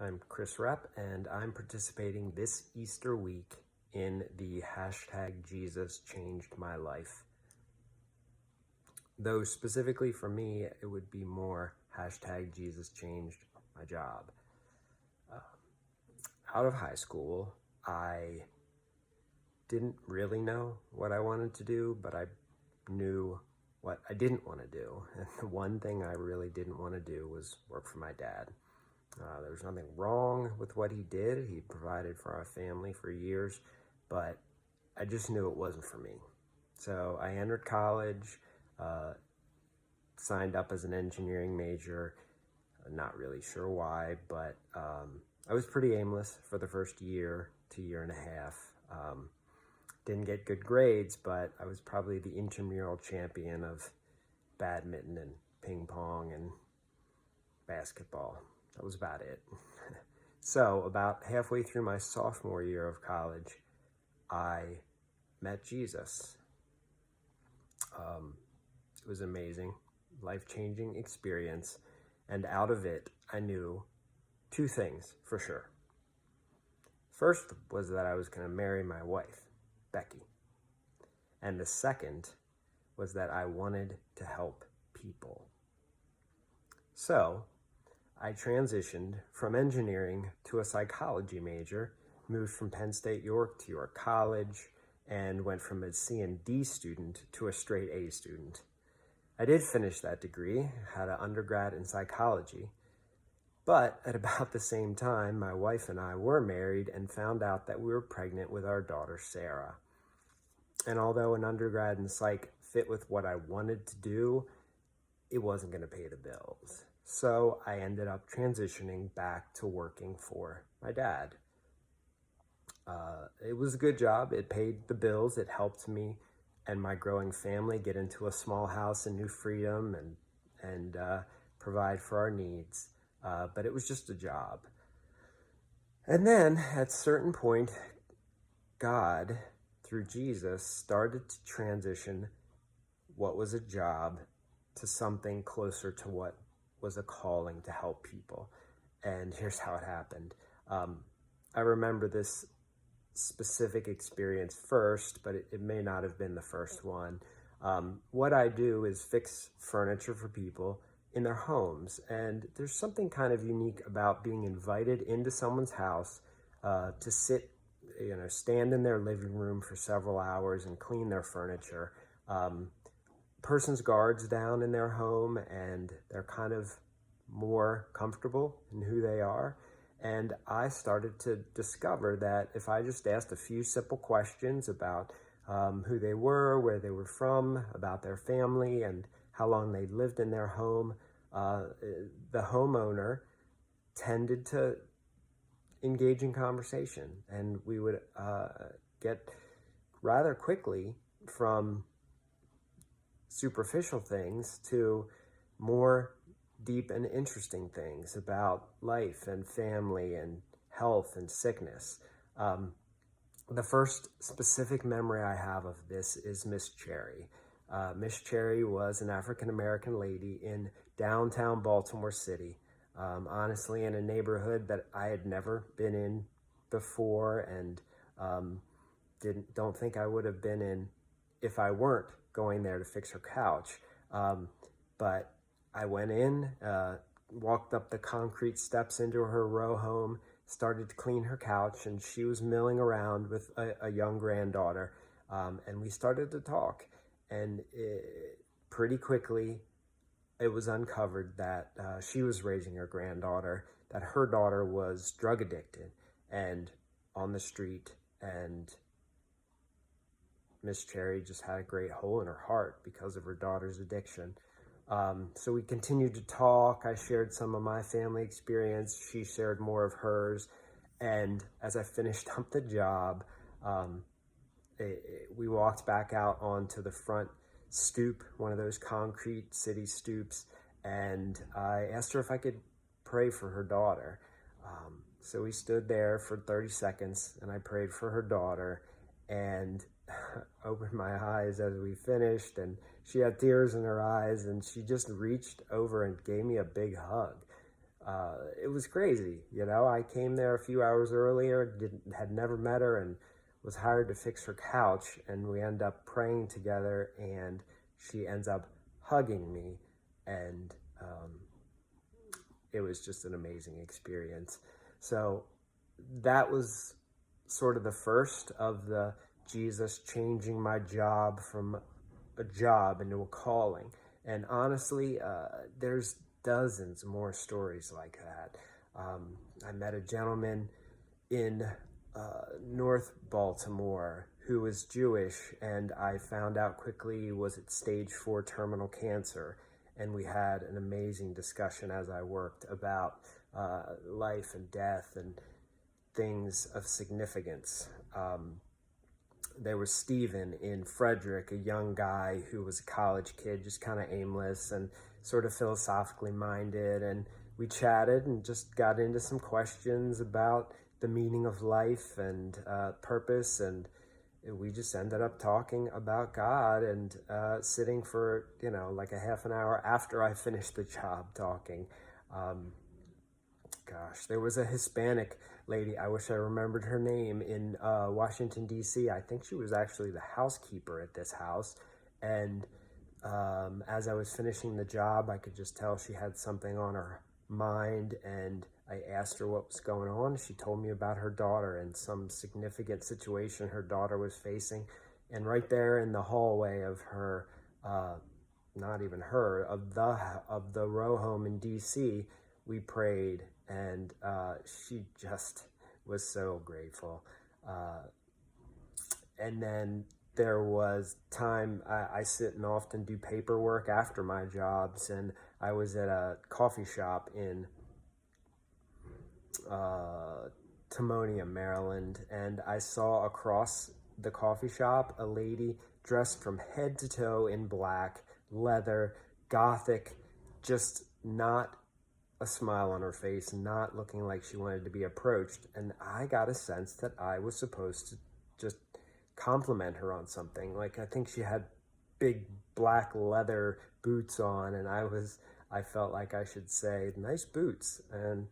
I'm Chris Repp, and I'm participating this Easter week in the hashtag Jesus Changed My Life. Though specifically for me, it would be more hashtag Jesus Changed My Job. Out of high school, I didn't really know what I wanted to do, but I knew what I didn't want to do. And the one thing I really didn't want to do was work for my dad. There was nothing wrong with what he did. He provided for our family for years, but I just knew it wasn't for me. So I entered college, signed up as an engineering major. Not really sure why, but I was pretty aimless for the first year to year and a half. Didn't get good grades, but I was probably the intramural champion of badminton and ping pong and basketball. That was about it. So about halfway through my sophomore year of college, I met Jesus. It was amazing, life-changing experience. And out of it, I knew two things for sure. First was that I was going to marry my wife, Becky. And the second was that I wanted to help people. So I transitioned from engineering to a psychology major, moved from Penn State York to York College, and went from a C and D student to a straight A student. I did finish that degree, had an undergrad in psychology, but at about the same time, my wife and I were married and found out that we were pregnant with our daughter, Sarah. And although an undergrad in psych fit with what I wanted to do, it wasn't going to pay the bills. So I ended up transitioning back to working for my dad. It was a good job. It paid the bills. It helped me and my growing family get into a small house in New Freedom and provide for our needs. But it was just a job. And then at a certain point, God, through Jesus, started to transition what was a job to something closer to what was a calling to help people. And here's how it happened. I remember this specific experience first, but it may not have been the first one. What I do is fix furniture for people in their homes. And there's something kind of unique about being invited into someone's house to sit, stand in their living room for several hours and clean their furniture. Person's guard's down in their home and they're kind of more comfortable in who they are. And I started to discover that if I just asked a few simple questions about who they were, where they were from, about their family, and how long they lived in their home, the homeowner tended to engage in conversation. And we would get rather quickly from superficial things to more deep and interesting things about life and family and health and sickness. The first specific memory I have of this is Miss Cherry. Miss Cherry was an African-American lady in downtown Baltimore City, honestly in a neighborhood that I had never been in before and don't think I would have been in if I weren't going there to fix her couch. But I went in, walked up the concrete steps into her row home, started to clean her couch, and she was milling around with a young granddaughter. And we started to talk. And pretty quickly, it was uncovered that she was raising her granddaughter, that her daughter was drug addicted and on the street, and Miss Cherry just had a great hole in her heart because of her daughter's addiction. So we continued to talk. I shared some of my family experience. She shared more of hers. And as I finished up the job, we walked back out onto the front stoop, one of those concrete city stoops, and I asked her if I could pray for her daughter. So we stood there for 30 seconds, and I prayed for her daughter, and opened my eyes as we finished, and she had tears in her eyes, and she just reached over and gave me a big hug. It was crazy. I came there a few hours earlier, had never met her, and was hired to fix her couch. And we end up praying together, and she ends up hugging me. And it was just an amazing experience. So that was sort of the first of the Jesus changing my job from a job into a calling. And honestly, there's dozens more stories like that. I met a gentleman in North Baltimore who was Jewish, and I found out quickly he was at stage 4 terminal cancer. And we had an amazing discussion as I worked about life and death and things of significance. There was Stephen in Frederick, a young guy who was a college kid, just kind of aimless and sort of philosophically minded. And we chatted and just got into some questions about the meaning of life and purpose. And we just ended up talking about God and sitting for, like a half an hour after I finished the job talking. There was a Hispanic lady, I wish I remembered her name, in Washington, D.C. I think she was actually the housekeeper at this house. And as I was finishing the job, I could just tell she had something on her mind. And I asked her what was going on. She told me about her daughter and some significant situation her daughter was facing. And right there in the hallway of her, not even her, of the row home in D.C., we prayed. And she just was so grateful. And then there was time, I sit and often do paperwork after my jobs, and I was at a coffee shop in Timonium, Maryland, and I saw across the coffee shop a lady dressed from head to toe in black, leather, gothic, just not a smile on her face, not looking like she wanted to be approached. And I got a sense that I was supposed to just compliment her on something. Like, I think she had big black leather boots on, and I felt like I should say, "Nice boots." And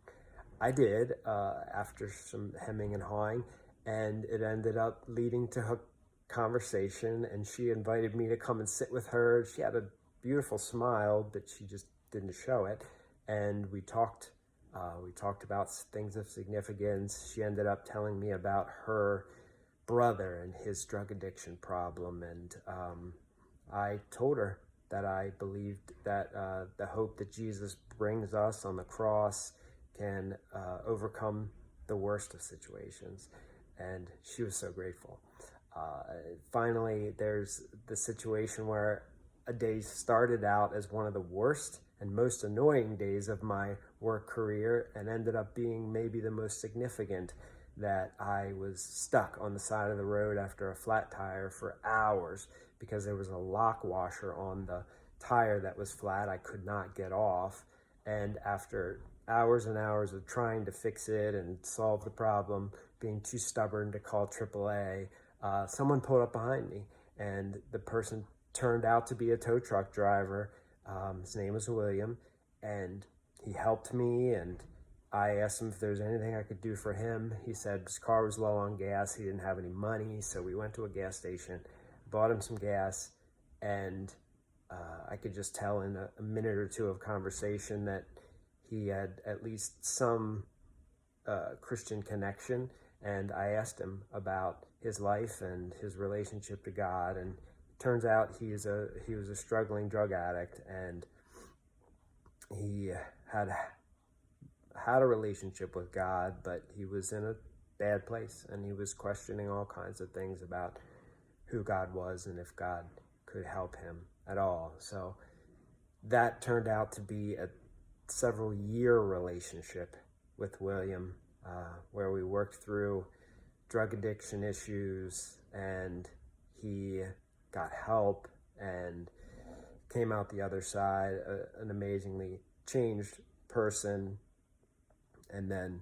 I did, after some hemming and hawing, and it ended up leading to a conversation, and she invited me to come and sit with her. She had a beautiful smile, but she just didn't show it. And we talked about things of significance. She ended up telling me about her brother and his drug addiction problem. And I told her that I believed that the hope that Jesus brings us on the cross can overcome the worst of situations. And she was so grateful. Finally, there's the situation where a day started out as one of the worst and most annoying days of my work career and ended up being maybe the most significant, that I was stuck on the side of the road after a flat tire for hours because there was a lock washer on the tire that was flat. I could not get off. And after hours and hours of trying to fix it and solve the problem, being too stubborn to call AAA, someone pulled up behind me, and the person turned out to be a tow truck driver. His name was William, and he helped me, and I asked him if there was anything I could do for him. He said his car was low on gas. He didn't have any money, so we went to a gas station, bought him some gas, and I could just tell in a minute or two of conversation that he had at least some Christian connection. And I asked him about his life and his relationship to God, and turns out he was a struggling drug addict, and he had a relationship with God, but he was in a bad place, and he was questioning all kinds of things about who God was and if God could help him at all. So that turned out to be a several-year relationship with William, where we worked through drug addiction issues, and he got help and came out the other side an amazingly changed person, and then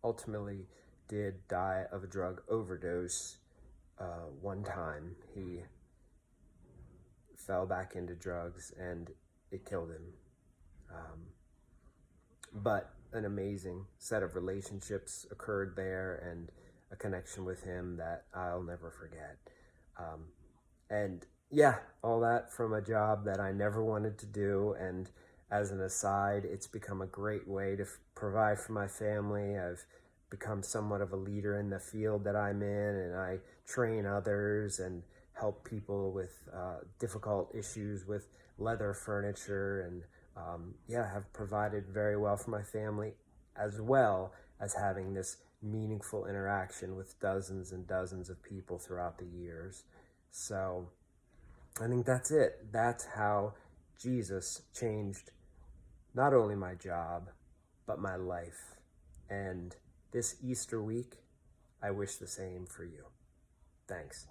ultimately did die of a drug overdose. One time he fell back into drugs and it killed him. But an amazing set of relationships occurred there, and a connection with him that I'll never forget. And yeah, all that from a job that I never wanted to do. And as an aside, it's become a great way to provide for my family. I've become somewhat of a leader in the field that I'm in, and I train others and help people with difficult issues with leather furniture, and yeah, have provided very well for my family, as well as having this meaningful interaction with dozens and dozens of people throughout the years. So I think that's it. That's how Jesus changed not only my job, but my life. And this Easter week, I wish the same for you. Thanks.